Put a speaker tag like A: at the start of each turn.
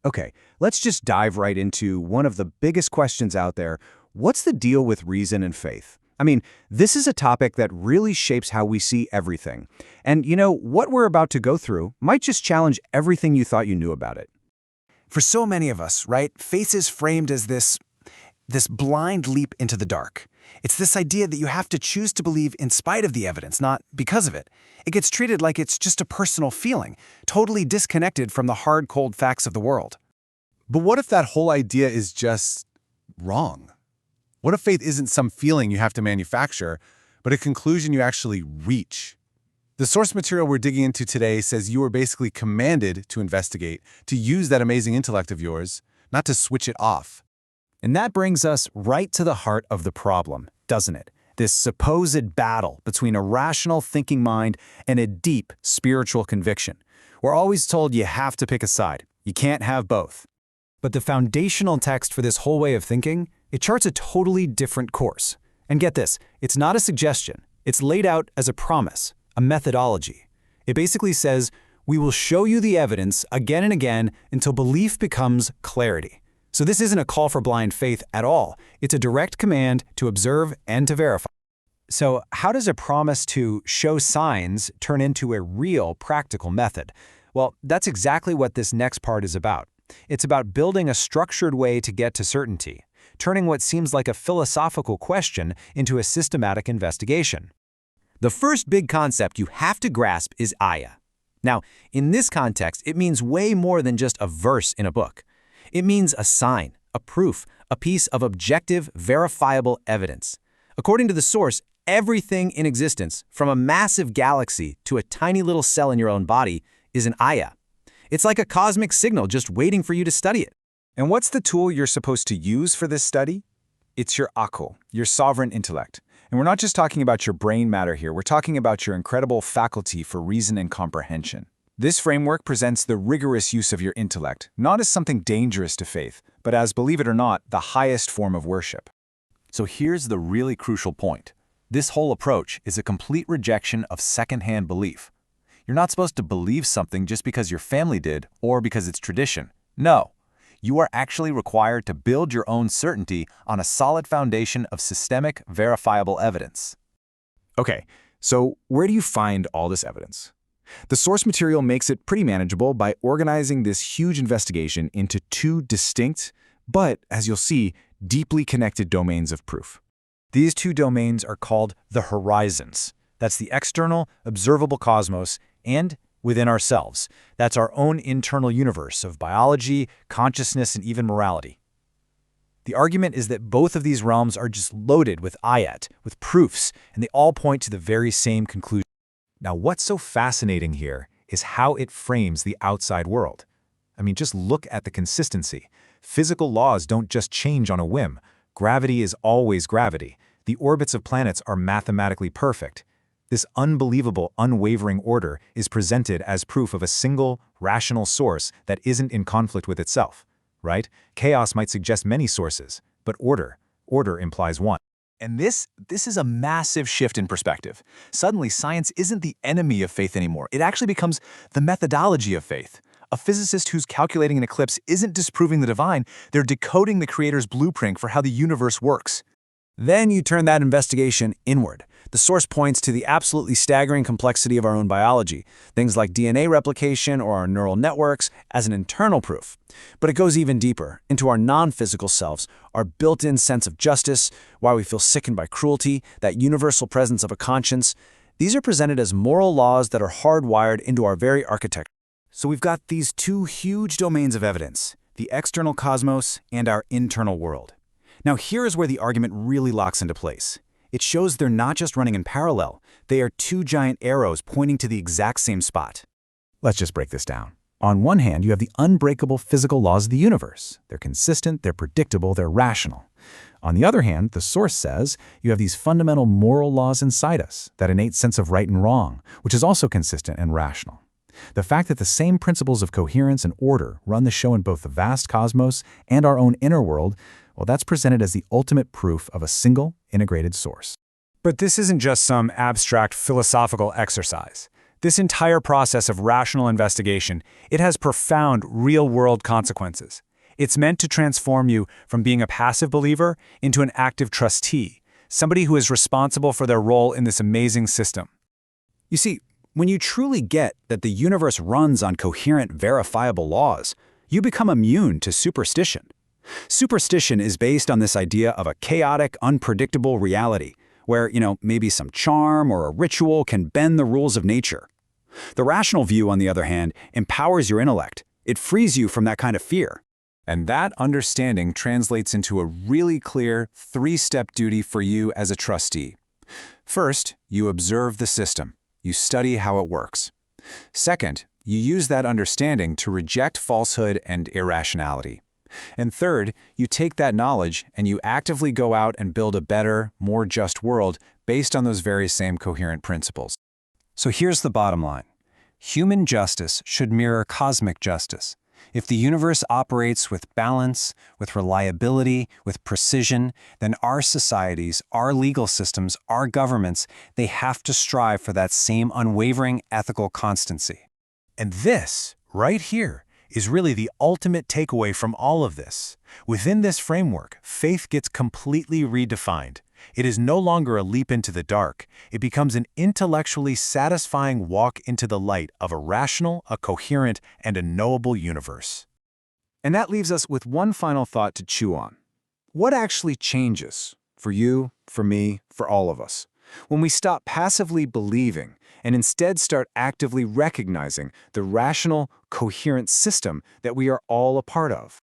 A: Okay, let's just dive right into one of the biggest questions out there. What's the deal with reason and faith? I mean, this is a topic that really shapes how we see everything. And what we're about to go through might just challenge everything you thought you knew about it.
B: For so many of us, right, faith is framed as this blind leap into the dark. It's this idea that you have to choose to believe in spite of the evidence, not because of it. It gets treated like it's just a personal feeling, totally disconnected from the hard, cold facts of the world.
C: But what if that whole idea is just wrong? What if faith isn't some feeling you have to manufacture, but a conclusion you actually reach? The source material we're digging into today says you are basically commanded to investigate, to use that amazing intellect of yours, not to switch it off.
A: And that brings us right to the heart of the problem, doesn't it? This supposed battle between a rational thinking mind and a deep spiritual conviction. We're always told you have to pick a side. You can't have both. But the foundational text for this whole way of thinking, it charts a totally different course. And get this, it's not a suggestion. It's laid out as a promise, a methodology. It basically says, we will show you the evidence again and again until belief becomes clarity. So this isn't a call for blind faith at all. It's a direct command to observe and to verify. So how does a promise to show signs turn into a real practical method? Well, that's exactly what this next part is about. It's about building a structured way to get to certainty, turning what seems like a philosophical question into a systematic investigation. The first big concept you have to grasp is ayah. Now, in this context, it means way more than just a verse in a book. It means a sign, a proof, a piece of objective, verifiable evidence. According to the source, everything in existence, from a massive galaxy to a tiny little cell in your own body, is an ayah. It's like a cosmic signal just waiting for you to study it.
D: And what's the tool you're supposed to use for this study? It's your aql, your sovereign intellect. And we're not just talking about your brain matter here, we're talking about your incredible faculty for reason and comprehension. This framework presents the rigorous use of your intellect, not as something dangerous to faith, but as, believe it or not, the highest form of worship.
E: So here's the really crucial point. This whole approach is a complete rejection of second-hand belief. You're not supposed to believe something just because your family did or because it's tradition. No. You are actually required to build your own certainty on a solid foundation of systemic, verifiable evidence.
D: Okay, so where do you find all this evidence? The source material makes it pretty manageable by organizing this huge investigation into two distinct, but, as you'll see, deeply connected domains of proof. These two domains are called the horizons. That's the external, observable cosmos, and within ourselves. That's our own internal universe of biology, consciousness, and even morality. The argument is that both of these realms are just loaded with ayat, with proofs, and they all point to the very same conclusion. Now, what's so fascinating here is how it frames the outside world. I mean, just look at the consistency. Physical laws don't just change on a whim. Gravity is always gravity. The orbits of planets are mathematically perfect. This unbelievable, unwavering order is presented as proof of a single, rational source that isn't in conflict with itself, right? Chaos might suggest many sources, but order implies one.
E: And this is a massive shift in perspective. Suddenly, science isn't the enemy of faith anymore. It actually becomes the methodology of faith. A physicist who's calculating an eclipse isn't disproving the divine, they're decoding the creator's blueprint for how the universe works.
A: Then you turn that investigation inward. The source points to the absolutely staggering complexity of our own biology, things like DNA replication or our neural networks, as an internal proof. But it goes even deeper, into our non-physical selves, our built-in sense of justice, why we feel sickened by cruelty, that universal presence of a conscience. These are presented as moral laws that are hardwired into our very architecture. So we've got these two huge domains of evidence, the external cosmos and our internal world. Now here is where the argument really locks into place. It shows they're not just running in parallel, they are two giant arrows pointing to the exact same spot. Let's just break this down. On one hand, you have the unbreakable physical laws of the universe. They're consistent, they're predictable, they're rational. On the other hand, the source says you have these fundamental moral laws inside us, that innate sense of right and wrong, which is also consistent and rational. The fact that the same principles of coherence and order run the show in both the vast cosmos and our own inner world, well, that's presented as the ultimate proof of a single, integrated source.
D: But this isn't just some abstract philosophical exercise.
A: This entire process of rational investigation, it has profound real-world consequences. It's meant to transform you from being a passive believer into an active trustee, somebody who is responsible for their role in this amazing system. You see, when you truly get that the universe runs on coherent, verifiable laws, you become immune to superstition. Superstition is based on this idea of a chaotic, unpredictable reality, where, maybe some charm or a ritual can bend the rules of nature. The rational view, on the other hand, empowers your intellect. It frees you from that kind of fear.
E: And that understanding translates into a really clear three-step duty for you as a trustee. First, you observe the system. You study how it works. Second, you use that understanding to reject falsehood and irrationality. And third, you take that knowledge and you actively go out and build a better, more just world based on those very same coherent principles.
B: So here's the bottom line. Human justice should mirror cosmic justice. If the universe operates with balance, with reliability, with precision, then our societies, our legal systems, our governments, they have to strive for that same unwavering ethical constancy.
C: And this, right here, is really the ultimate takeaway from all of this. Within this framework, faith gets completely redefined. It is no longer a leap into the dark. It becomes an intellectually satisfying walk into the light of a rational, a coherent, and a knowable universe.
A: And that leaves us with one final thought to chew on. What actually changes for you, for me, for all of us, when we stop passively believing and instead start actively recognizing the rational, coherent system that we are all a part of?